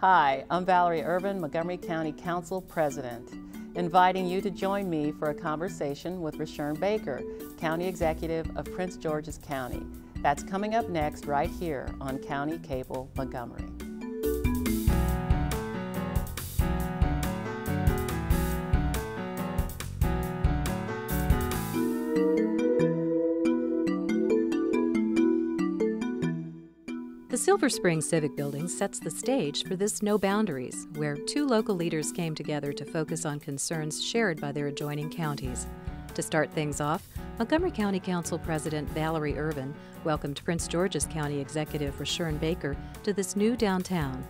Hi, I'm Valerie Ervin, Montgomery County Council President, inviting you to join me for a conversation with Rushern Baker, County Executive of Prince George's County. That's coming up next right here on County Cable Montgomery. The Silver Spring Civic Building sets the stage for this No Boundaries, where two local leaders came together to focus on concerns shared by their adjoining counties. To start things off, Montgomery County Council President Valerie Ervin welcomed Prince George's County Executive Rushern Baker to this new downtown.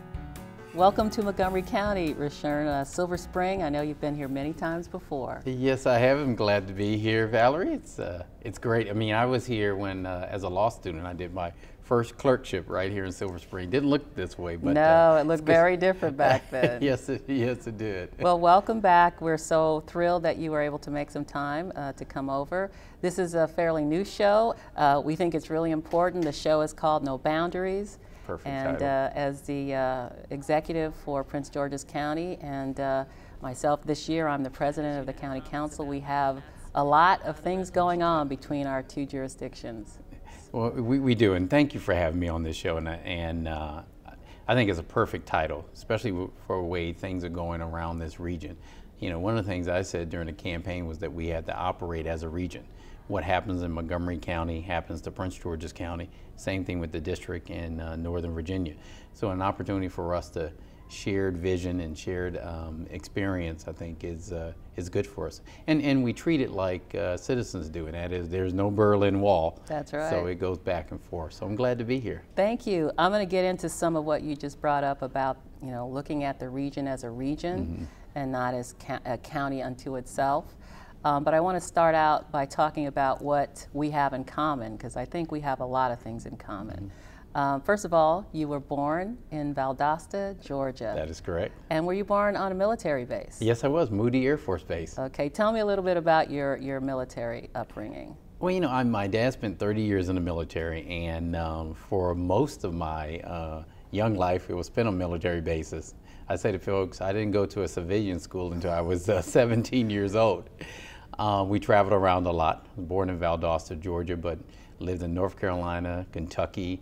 Welcome to Montgomery County, Rushern. Silver Spring, I know you've been here many times before. Yes, I have. I'm glad to be here, Valerie. It's great. I mean, I was here when, as a law student, I did my first clerkship right here in Silver Spring. Didn't look this way, but no, it looked very different back then. Yes, it did. Well, welcome back. We're so thrilled that you were able to make some time to come over. This is a fairly new show. We think it's really important. The show is called No Boundaries. Perfect and title. As the executive for Prince George's County and myself this year, I'm the president of the County Council. We have a lot of things going on between our two jurisdictions. Well, we do, and thank you for having me on this show. And I think it's a perfect title, especially for the way things are going around this region. You know, one of the things I said during the campaign was that we had to operate as a region. What happens in Montgomery County happens to Prince George's County. Same thing with the district in Northern Virginia. So an opportunity for us to shared vision and shared experience, I think, is good for us. And we treat it like citizens do, and that is there's no Berlin Wall. That's right. So it goes back and forth. So I'm glad to be here. Thank you. I'm going to get into some of what you just brought up about, you know, looking at the region as a region and not as a county unto itself. But I want to start out by talking about what we have in common, because I think we have a lot of things in common. First of all, you were born in Valdosta, Georgia. That is correct. And were you born on a military base? Yes, I was. Moody Air Force Base. Okay, tell me a little bit about your military upbringing. Well, you know, my dad spent 30 years in the military, and for most of my young life, it was spent on military bases. I say to folks, I didn't go to a civilian school until I was 17 years old. We traveled around a lot. I was born in Valdosta, Georgia, but lived in North Carolina, Kentucky,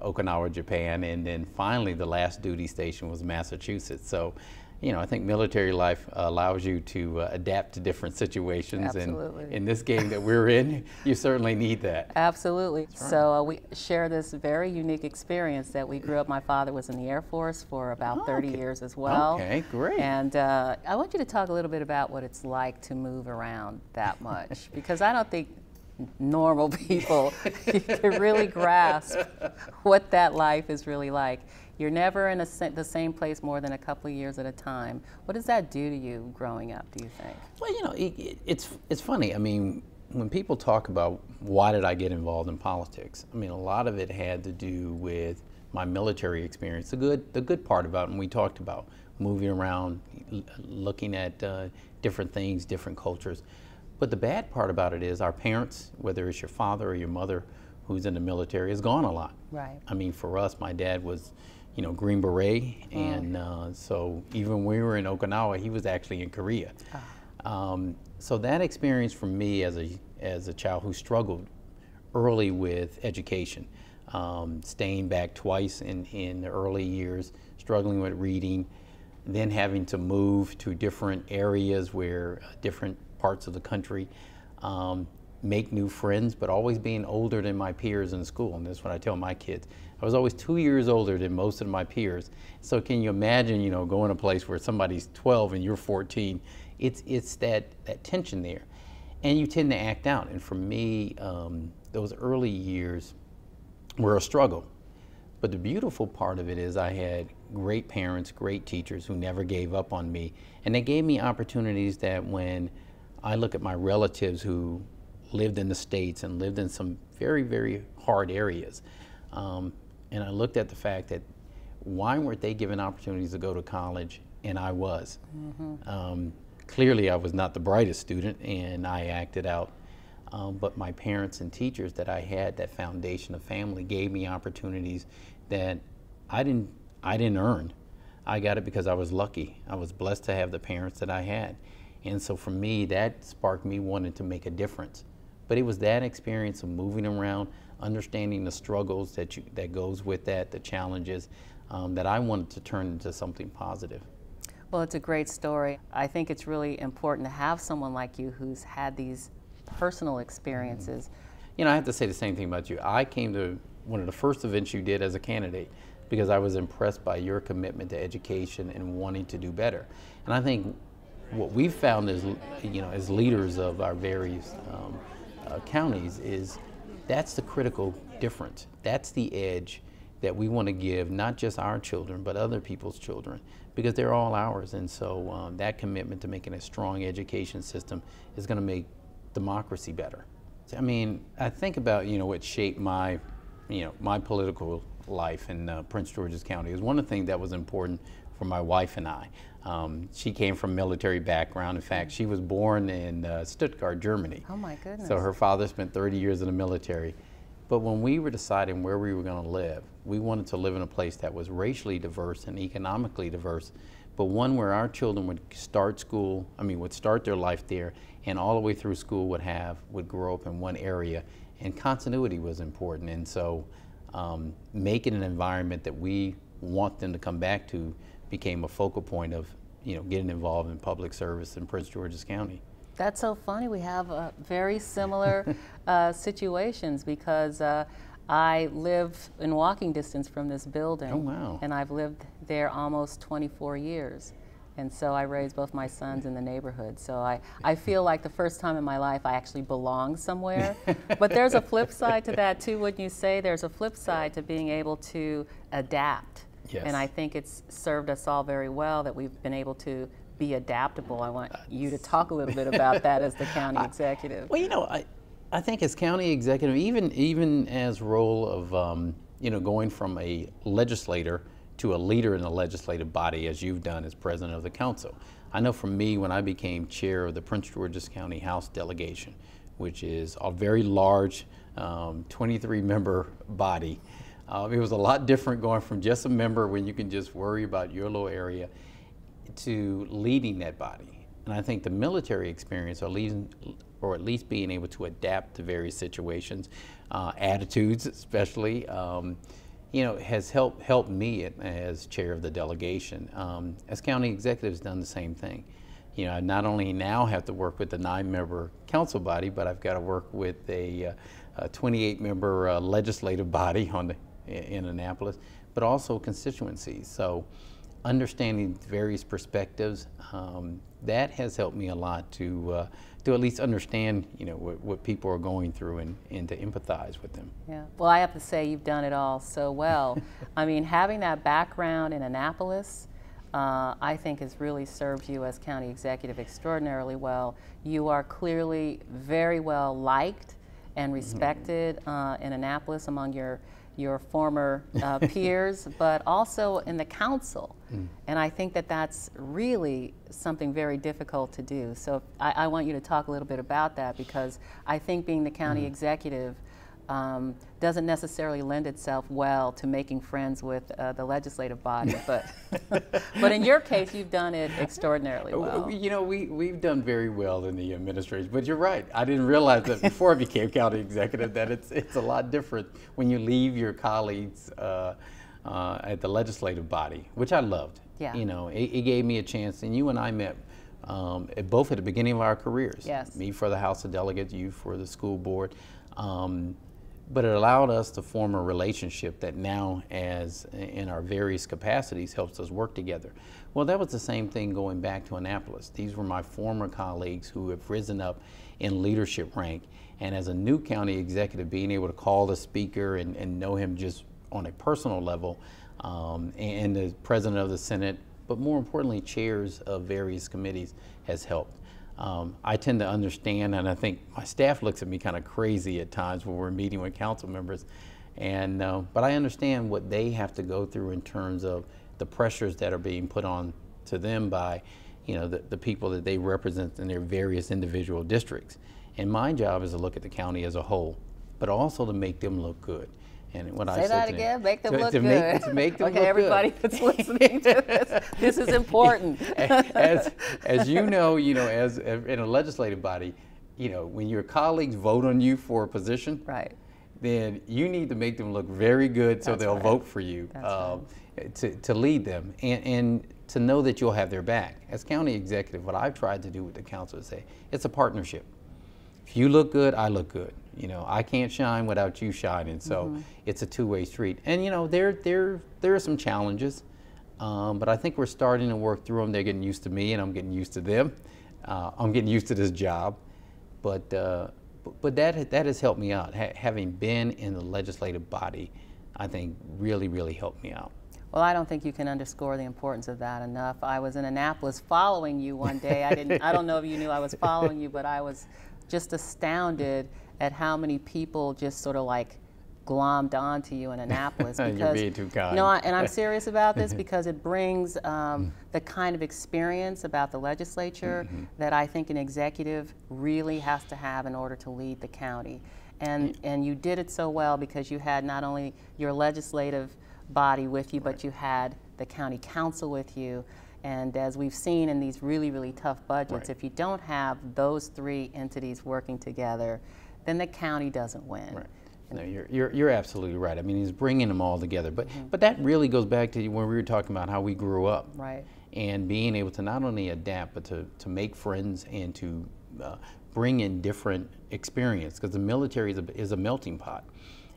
Okinawa, Japan, and then finally the last duty station was Massachusetts. So, you know, I think military life allows you to adapt to different situations. Absolutely. And in this game that we're in, you certainly need that. Absolutely. Right. So we share this very unique experience that we grew up. My father was in the Air Force for about 30 years as well. Okay, great. And I want you to talk a little bit about what it's like to move around that much, because I don't think normal people can really grasp what that life is really like. You're never in the same place more than a couple of years at a time. What does that do to you growing up, do you think? Well, you know, it's funny. I mean, when people talk about why did I get involved in politics, I mean, a lot of it had to do with my military experience. The good part about it, and we talked about moving around, looking at different things, different cultures. But the bad part about it is our parents, whether it's your father or your mother who's in the military, is gone a lot. Right. I mean, for us, my dad was, you know, Green Beret, and so even when we were in Okinawa, he was actually in Korea. So that experience for me as a child who struggled early with education, staying back twice in the early years, struggling with reading, then having to move to different areas where different parts of the country, make new friends, but always being older than my peers in school. And that's what I tell my kids. I was always 2 years older than most of my peers. So can you imagine, you know, going to a place where somebody's 12 and you're 14? It's that tension there. And you tend to act out. And for me, those early years were a struggle. But the beautiful part of it is I had great parents, great teachers who never gave up on me. And they gave me opportunities that when I look at my relatives who lived in the States and lived in some very, very hard areas, and I looked at the fact that why weren't they given opportunities to go to college and I was? Clearly I was not the brightest student and I acted out, but my parents and teachers that I had, that foundation of family, gave me opportunities that I didn't earn. I got it because I was lucky. I was blessed to have the parents that I had. And so for me, that sparked me wanting to make a difference. But it was that experience of moving around, understanding the struggles that goes with that, the challenges, that I wanted to turn into something positive. Well, it's a great story. I think it's really important to have someone like you who's had these personal experiences. You know, I have to say the same thing about you. I came to one of the first events you did as a candidate because I was impressed by your commitment to education and wanting to do better. And I think what we've found is, you know, as leaders of our various counties is that's the critical difference. That's the edge that we want to give not just our children, but other people's children, because they're all ours. And so that commitment to making a strong education system is going to make democracy better. I mean, I think about, you know, what shaped my, you know, my political life in Prince George's County is one of the things that was important for my wife and I. She came from military background. In fact, she was born in Stuttgart, Germany. Oh my goodness. So her father spent 30 years in the military. But when we were deciding where we were going to live, we wanted to live in a place that was racially diverse and economically diverse, but one where our children would start school, would start their life there, and all the way through school would grow up in one area, and continuity was important. And so making an environment that we want them to come back to became a focal point of, you know, getting involved in public service in Prince George's County. That's so funny. We have very similar situations because I live in walking distance from this building. Oh, wow. And I've lived there almost 24 years. And so I raised both my sons in the neighborhood. So I feel like the first time in my life I actually belong somewhere. But there's a flip side to that too, wouldn't you say? There's a flip side to being able to adapt. Yes. And I think it's served us all very well that we've been able to be adaptable. I want you to talk a little bit about that as the county executive. Well, you know, I think as county executive, even as role of, you know, going from a legislator to a leader in the legislative body, as you've done as president of the council. I know for me, when I became chair of the Prince George's County House delegation, which is a very large 23-member body, it was a lot different going from just a member when you can just worry about your little area to leading that body. And I think the military experience, or at least being able to adapt to various situations, attitudes especially, you know, has helped me as chair of the delegation. As county executive, has done the same thing. You know, I not only now have to work with the 9-member council body, but I've got to work with a 28-member legislative body in Annapolis, but also constituencies. So understanding various perspectives, that has helped me a lot to at least understand, you know, what people are going through and to empathize with them. Yeah. Well, I have to say you've done it all so well. I mean, having that background in Annapolis, I think has really served you as county executive extraordinarily well. You are clearly very well liked and respected in Annapolis among your former peers, but also in the council. And I think that that's really something very difficult to do. So I want you to talk a little bit about that, because I think being the county executive doesn't necessarily lend itself well to making friends with the legislative body, but but in your case, you've done it extraordinarily well. You know, we've done very well in the administration, but you're right. I didn't realize that before I became county executive that it's a lot different when you leave your colleagues at the legislative body, which I loved. Yeah. You know, it gave me a chance, and you and I met both at the beginning of our careers. Yes. Me for the House of Delegates, you for the school board. But it allowed us to form a relationship that now, as in our various capacities, helps us work together. Well, that was the same thing going back to Annapolis. These were my former colleagues who have risen up in leadership rank. And as a new county executive, being able to call the speaker and know him just on a personal level, and the president of the Senate, but more importantly, chairs of various committees, has helped. I tend to understand, and I think my staff looks at me kind of crazy at times when we're meeting with council members, and but I understand what they have to go through in terms of the pressures that are being put on to them by, you know, the people that they represent in their various individual districts. And my job is to look at the county as a whole, but also to make them look good. And what I Say said that to again. them, Make them look to good. make them okay, look everybody good. that's listening to this, this is important. as you know, as in a legislative body, when your colleagues vote on you for a position, Right. then you need to make them look very good so That's they'll right. vote for you to lead them and to know that you'll have their back. As county executive, what I've tried to do with the council is say it's a partnership. If you look good, I look good. I can't shine without you shining. So it's a two-way street. And there are some challenges, but I think we're starting to work through them. They're getting used to me, and I'm getting used to them. I'm getting used to this job, but that has helped me out. Having been in the legislative body, I think really helped me out. Well, I don't think you can underscore the importance of that enough. I was in Annapolis following you one day. I don't know if you knew I was following you, but I was just astounded at how many people just sort of like glommed onto you in Annapolis. Because, You're being too kind. No, and I'm serious about this because it brings the kind of experience about the legislature that I think an executive really has to have in order to lead the county. And you did it so well because you had not only your legislative body with you, but you had the county council with you. And as we've seen in these really tough budgets, if you don't have those three entities working together, then the county doesn't win. Right. No, you're absolutely right. I mean, he's bringing them all together. But that really goes back to when we were talking about how we grew up. Right. And being able to not only adapt, but to make friends and to bring in different experience, because the military is a melting pot.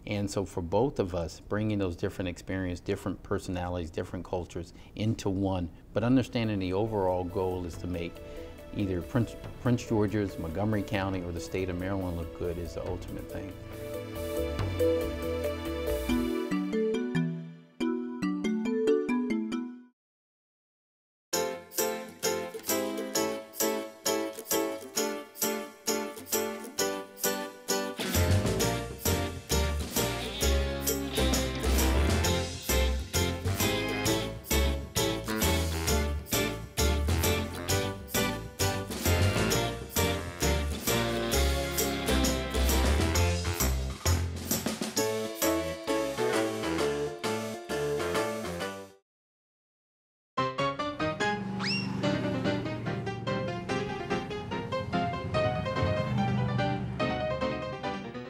And so for both of us, bringing those different experiences, different personalities, different cultures into one, but understanding the overall goal is to make either Prince George's, Montgomery County, or the state of Maryland look good is the ultimate thing.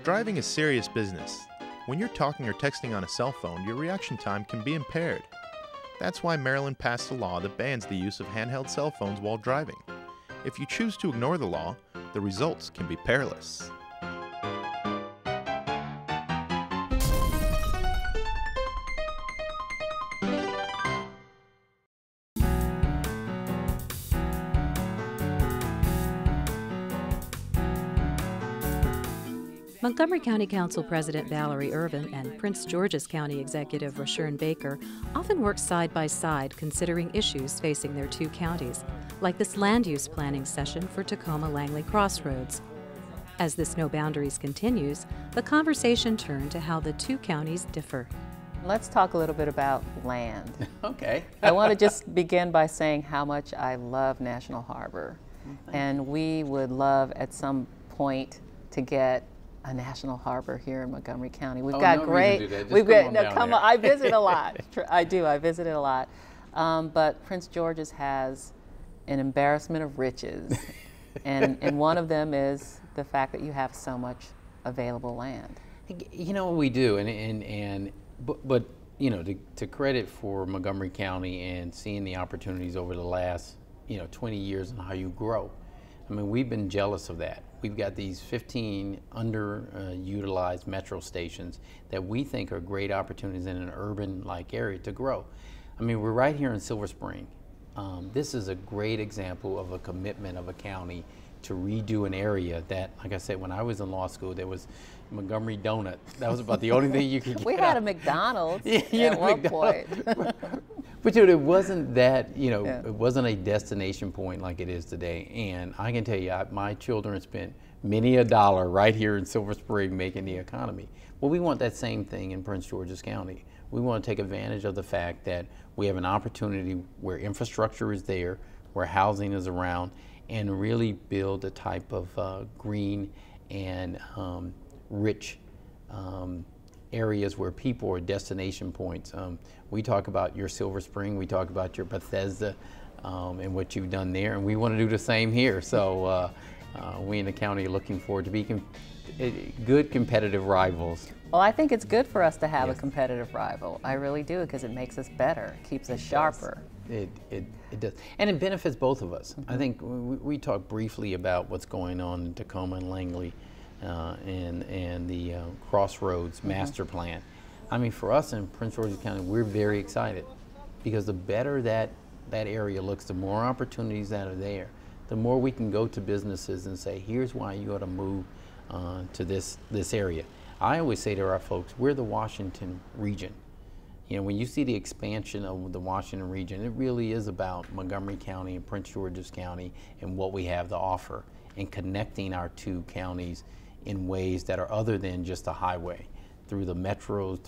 Driving is serious business. When you're talking or texting on a cell phone, your reaction time can be impaired. That's why Maryland passed a law that bans the use of handheld cell phones while driving. If you choose to ignore the law, the results can be perilous. Montgomery County Council President Valerie Ervin and Prince George's County Executive Rushern often work side by side considering issues facing their two counties, like this land use planning session for Tacoma-Langley Crossroads. As this No Boundaries continues, the conversation turned to how the two counties differ. Let's talk a little bit about land. Okay. I want to just begin by saying how much I love National Harbor. And we would love at some point to get a national harbor here in Montgomery County. We've got no great. reason to do that. Just We've come got. on No, down come there. on. I visit a lot. I do. I visit it a lot. But Prince George's has an embarrassment of riches, and one of them is the fact that you have so much available land. We do, but to credit for Montgomery County and seeing the opportunities over the last 20 years and how you grow. I mean, we've been jealous of that. We've got these 15 underutilized metro stations that we think are great opportunities in an urban-like area to grow. I mean, we're right here in Silver Spring. This is a great example of a commitment of a county to redo an area that, like I said, when I was in law school, there was Montgomery Donut. That was about the only thing you could get. We had a McDonald's at one point. But it wasn't that, it wasn't a destination point like it is today. And I can tell you, my children spent many a dollar right here in Silver Spring making the economy. Well, we want that same thing in Prince George's County. We want to take advantage of the fact that we have an opportunity where infrastructure is there, where housing is around, and really build a type of green and rich areas where people are destination points. We talk about your Silver Spring, we talk about your Bethesda, and what you've done there, and we want to do the same here. So we in the county are looking forward to be good competitive rivals. Well, I think it's good for us to have Yes. a competitive rival. I really do, because it makes us better, keeps us sharper. It does, and it benefits both of us. I think we talked briefly about what's going on in Tacoma and Langley, and the Crossroads Master Plan. I mean, for us in Prince George's County, we're very excited, because the better that area looks, the more opportunities that are there, the more we can go to businesses and say, here's why you ought to move to this area. I always say to our folks, we're the Washington region. You know, when you see the expansion of the Washington region, it really is about Montgomery County and Prince George's County and what we have to offer, and connecting our two counties in ways that are other than just a highway, through the metros,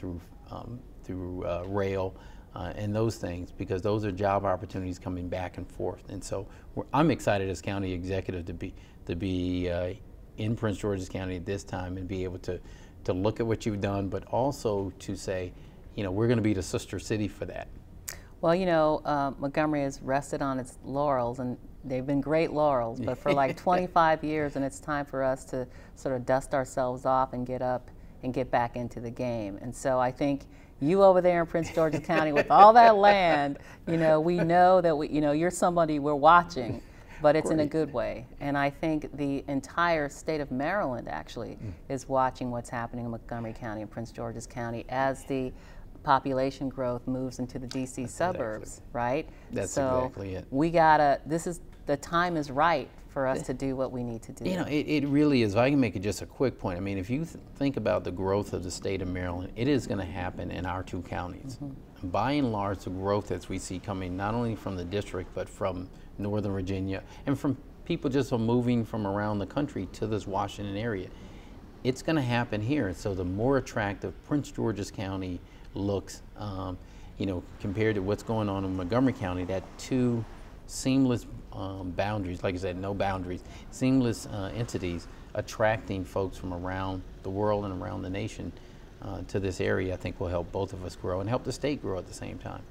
through rail, and those things, because those are job opportunities coming back and forth. And so I'm excited as county executive to be in Prince George's County at this time, and be able to look at what you've done, but also to say, you know, we're going to be the sister city for that. Well, you know, Montgomery has rested on its laurels, and they've been great laurels, but for like 25 years, and it's time for us to sort of dust ourselves off and get up and get back into the game. And so I think you over there in Prince George's County with all that land, you know, we know that you're somebody we're watching, but it's in a good way. And I think the entire state of Maryland actually is watching what's happening in Montgomery County and Prince George's County as the population growth moves into the DC suburbs, right? That's so exactly it. We gotta, the time is right for us to do what we need to do. You know, it really is. If I can make it just a quick point. I mean, if you think about the growth of the state of Maryland, it is going to happen in our two counties. By and large, the growth that we see coming not only from the district, but from Northern Virginia, and from people just moving from around the country to this Washington area, it's going to happen here. So the more attractive Prince George's County looks, you know, compared to what's going on in Montgomery County, that two seamless boundaries, like I said, no boundaries, seamless entities attracting folks from around the world and around the nation to this area, I think will help both of us grow and help the state grow at the same time.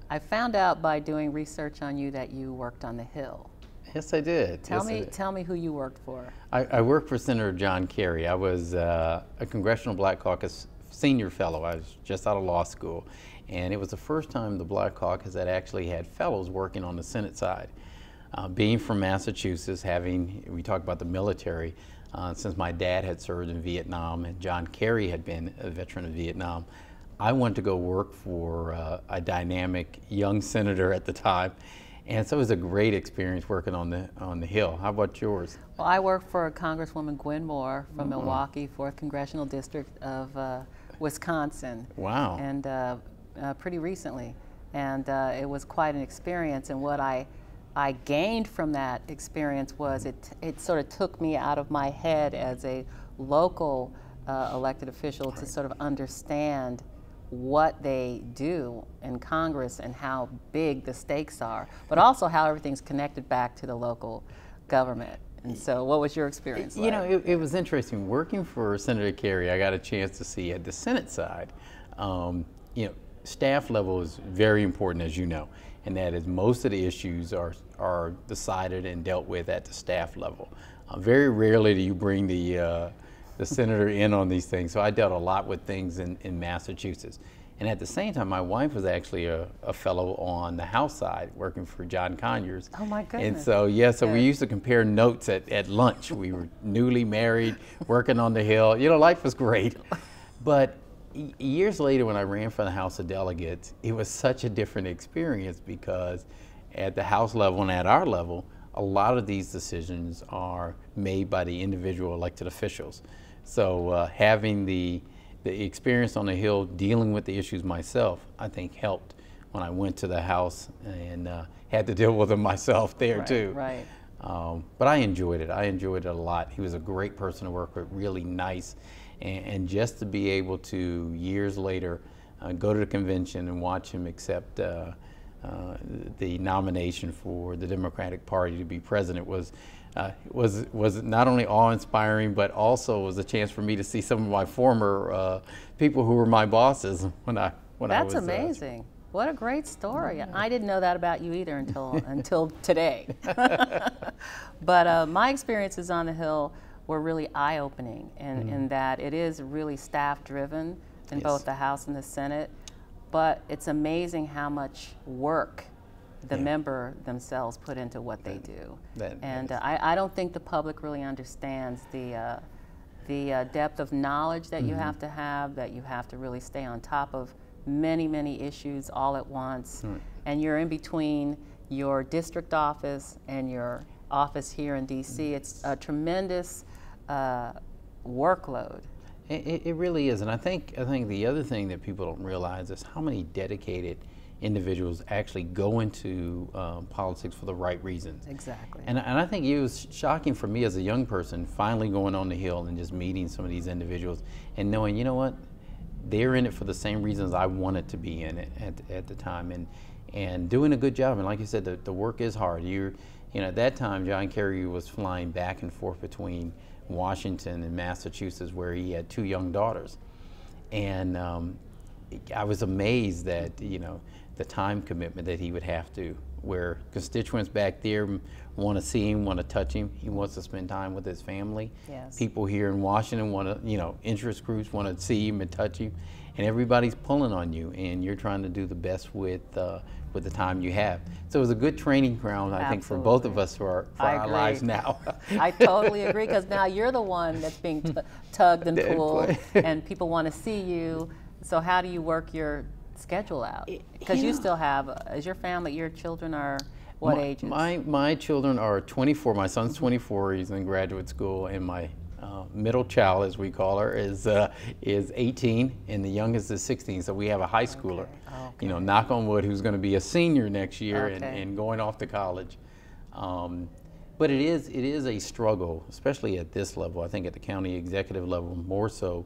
I found out by doing research on you that you worked on the Hill. Yes, I did. Tell me who you worked for. I worked for Senator John Kerry. I was a Congressional Black Caucus senior fellow. I was just out of law school, and it was the first time the Black Caucus had actually had fellows working on the Senate side. Being from Massachusetts, we talk about the military, since my dad had served in Vietnam and John Kerry had been a veteran of Vietnam, I wanted to go work for a dynamic young senator at the time. And so it was a great experience working on the Hill. How about yours? Well, I worked for Congresswoman Gwen Moore from Milwaukee, 4th Congressional District of Wisconsin. Wow. And pretty recently. And it was quite an experience. And what I gained from that experience was it sort of took me out of my head as a local elected official to sort of understand what they do in Congress and how big the stakes are, but also how everything's connected back to the local government. And so what was your experience like? You know, it was interesting. Working for Senator Kerry, I got a chance to see at the Senate side, you know, staff level is very important, as you know, and that is most of the issues are decided and dealt with at the staff level. Very rarely do you bring the senator in on these things, so I dealt a lot with things in Massachusetts. And at the same time, my wife was actually a fellow on the House side, working for John Conyers. Oh my goodness. And so, yeah, so we used to compare notes at lunch. We were newly married, working on the Hill. You know, life was great. But years later, when I ran for the House of Delegates, it was such a different experience, because at the House level and at our level, a lot of these decisions are made by the individual elected officials. So having the experience on the Hill, dealing with the issues myself, I think helped when I went to the House and had to deal with them myself there too. Right. But I enjoyed it. I enjoyed it a lot. He was a great person to work with, really nice. And just to be able to, years later, go to the convention and watch him accept the nomination for the Democratic Party to be president was was not only awe-inspiring, but also was a chance for me to see some of my former people who were my bosses when I was. That's amazing. What a great story. I didn't know that about you either until today. But my experiences on the Hill were really eye-opening in that it is really staff-driven in both the House and the Senate. But it's amazing how much work the member themselves put into what they do. I don't think the public really understands the depth of knowledge that you have that you have to really stay on top of many issues all at once. And you're in between your district office and your office here in DC. It's a tremendous workload. It really is, and I think the other thing that people don't realize is how many dedicated individuals actually go into politics for the right reasons. Exactly. And I think it was shocking for me as a young person, finally going on the Hill and just meeting some of these individuals and knowing, you know what, they're in it for the same reasons I wanted to be in it at the time, and doing a good job. And like you said, the work is hard. At that time, John Kerry was flying back and forth between Washington and Massachusetts, where he had 2 young daughters, and I was amazed that the time commitment that he would have to, where constituents back there want to see him, want to touch him. He wants to spend time with his family. Yes. People here in Washington want to, interest groups want to see him and touch him, and everybody's pulling on you, and you're trying to do the best with the time you have. So it was a good training ground, I think, for both of us for our lives now. I totally agree, because now you're the one that's being tugged and pulled, and people want to see you. So how do you work your schedule out? Because you still have, as your family, your children are what ages? My children are 24. My son's 24. He's in graduate school, and my middle child, as we call her, is 18, and the youngest is 16. So we have a high schooler, knock on wood, who's going to be a senior next year and going off to college. But it is a struggle, especially at this level. I think at the county executive level, more so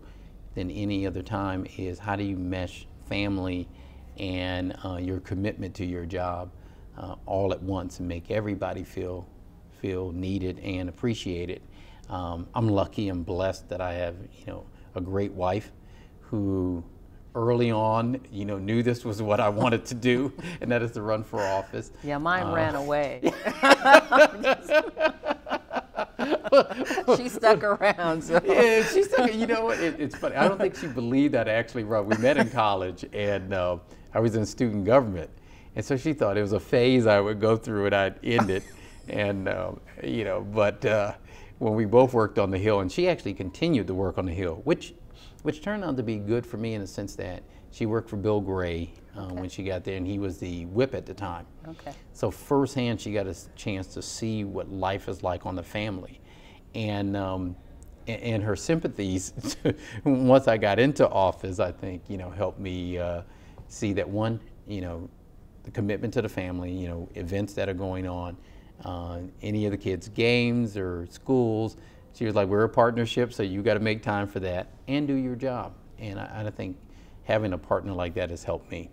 than any other time, is how do you mesh family and your commitment to your job all at once and make everybody feel needed and appreciated. I'm lucky and blessed that I have a great wife who early on knew this was what I wanted to do, and that is to run for office. Yeah, mine ran away. She stuck around. So. Yeah, she stuck. You know what? It's funny. I don't think she believed I'd actually run. We met in college, and I was in student government, and so she thought it was a phase I would go through and I'd end it. And but when we both worked on the Hill, and she actually continued to work on the Hill, which turned out to be good for me in the sense that she worked for Bill Gray when she got there, and he was the whip at the time. Okay. So firsthand, she got a chance to see what life is like on the family, and her sympathies once I got into office, I think helped me see that one, the commitment to the family, events that are going on, any of the kids' games or schools. She was like, we're a partnership, so you got to make time for that and do your job. And I think having a partner like that has helped me.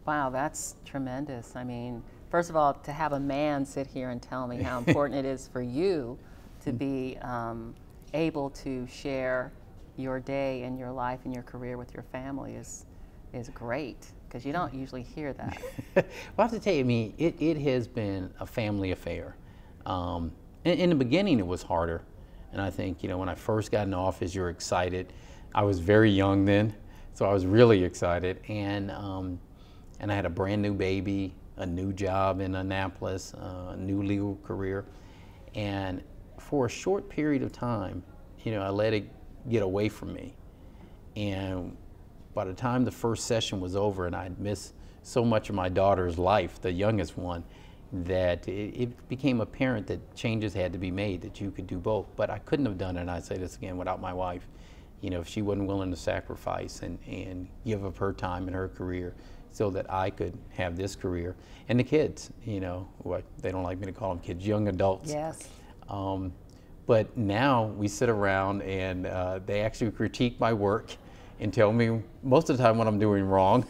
Wow, that's tremendous. I mean, first of all, to have a man sit here and tell me how important it is for you to be able to share your day and your life and your career with your family is great, because you don't usually hear that. Well, I have to tell you, I mean, it has been a family affair. In the beginning, it was harder. And I think, when I first got in office, you're excited. I was very young then, so I was really excited. And I had a brand new baby, a new job in Annapolis, a new legal career. And for a short period of time, I let it get away from me. And by the time the first session was over and I'd missed so much of my daughter's life, the youngest one, that it became apparent that changes had to be made, that you could do both. But I couldn't have done it, and I say this again, without my wife. If she wasn't willing to sacrifice and give up her time and her career so that I could have this career. And the kids, they don't like me to call them kids, young adults. Yes. But now we sit around and they actually critique my work, and tell me most of the time what I'm doing wrong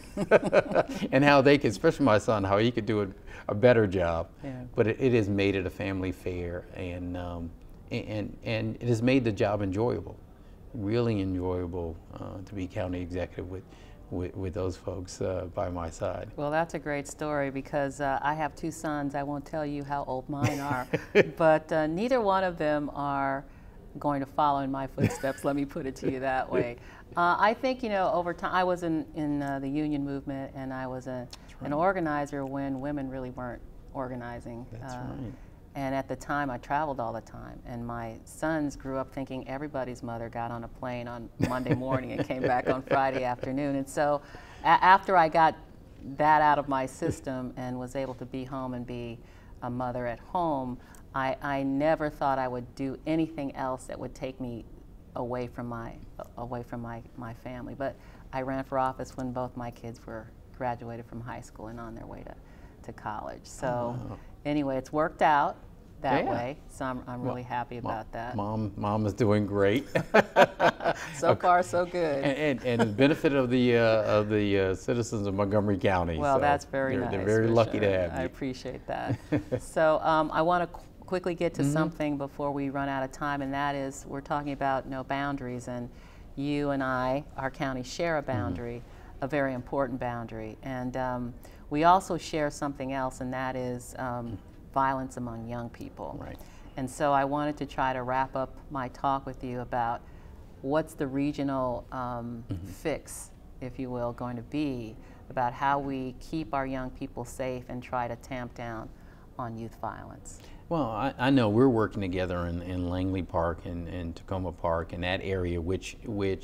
and how they could, especially my son, how he could do a better job. Yeah. But it has made it a family fair, and it has made the job enjoyable, really enjoyable to be county executive with those folks by my side. Well, that's a great story because I have two sons. I won't tell you how old mine are, but neither one of them are going to follow in my footsteps, let me put it to you that way. I think, you know, over time, I was in the union movement, and I was an organizer when women really weren't organizing. That's right. And at the time, I traveled all the time, and my sons grew up thinking everybody's mother got on a plane on Monday morning and came back on Friday afternoon. And so after I got that out of my system and was able to be home and be a mother at home, I never thought I would do anything else that would take me away from my family. But I ran for office when both my kids were graduated from high school and on their way to college. So anyway, it's worked out that way. So I'm really happy about that. Mom is doing great. So far, so good. And the benefit of the citizens of Montgomery County. Well, so that's very nice. They're very lucky to have you. I appreciate that. So I want to quickly get to something before we run out of time, and that is we're talking about no boundaries, and you and our county share a boundary, a very important boundary, and we also share something else, and that is violence among young people. Right. And so I wanted to try to wrap up my talk with you about what's the regional fix, if you will, going to be about how we keep our young people safe and try to tamp down on youth violence. Well, I know we're working together in Langley Park and Tacoma Park, and that area, which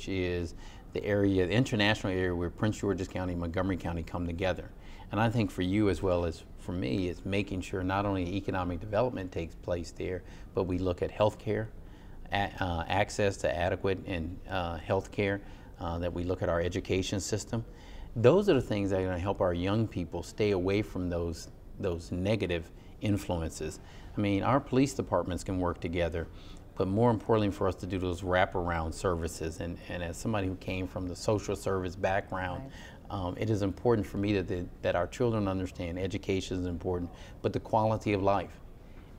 is the area, the international area where Prince George's County and Montgomery County come together. And I think for you as well as for me, it's making sure not only economic development takes place there, but we look at health care, access to adequate and health care, that we look at our education system. Those are the things that are going to help our young people stay away from those negative influences. I mean, our police departments can work together, but more importantly for us to do those wraparound services. And as somebody who came from the social service background, it is important for me that our children understand education is important, but the quality of life.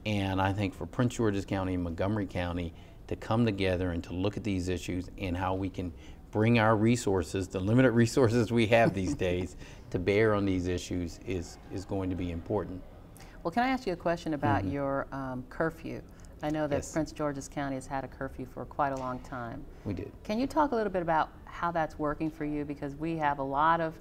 And I think for Prince George's County and Montgomery County to come together and to look at these issues and how we can bring our resources, the limited resources we have these days, to bear on these issues is going to be important. Well, can I ask you a question about your curfew? I know that Yes. Prince George's County has had a curfew for quite a long time. We did. Can you talk a little bit about how that's working for you? Because we have a lot of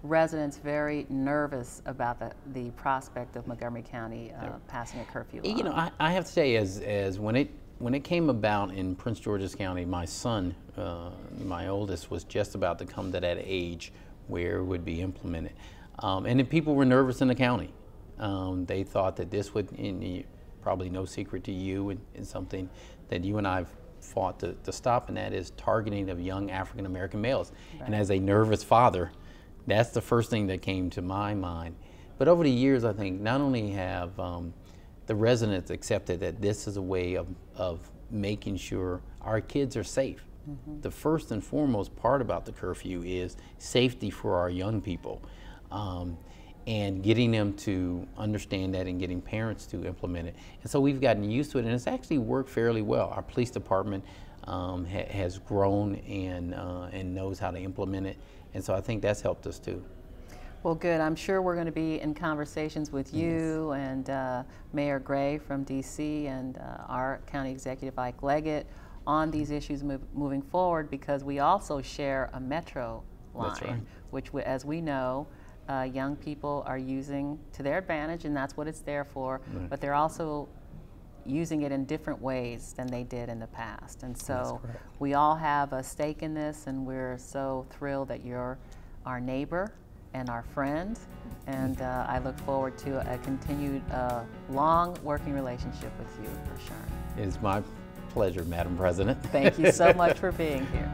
residents very nervous about the prospect of Montgomery County passing a curfew law. You know, I have to say, as when it came about in Prince George's County, my son, my oldest, was just about to come to that age where it would be implemented. And then people were nervous in the county. They thought that this would, probably no secret to you, and something that you and I have fought to stop, and that is targeting of young African American males. Right. And as a nervous father, that's the first thing that came to my mind. But over the years, I think not only have the residents accepted that this is a way of making sure our kids are safe. The first and foremost part about the curfew is safety for our young people. And getting them to understand that and getting parents to implement it. And so we've gotten used to it, and it's actually worked fairly well. Our police department has grown and knows how to implement it, and so I think that's helped us too. Well, good. I'm sure we're going to be in conversations with you and Mayor Gray from D.C. and our County Executive Ike Leggett on these issues moving forward, because we also share a metro line, That's right. which, as we know, young people are using to their advantage, and that's what it's there for, Right. but they're also using it in different ways than they did in the past. And so we all have a stake in this, and we're so thrilled that you're our neighbor and our friend, and I look forward to a continued long working relationship with you, Rushern. It's my pleasure, Madam President. Thank you so much for being here.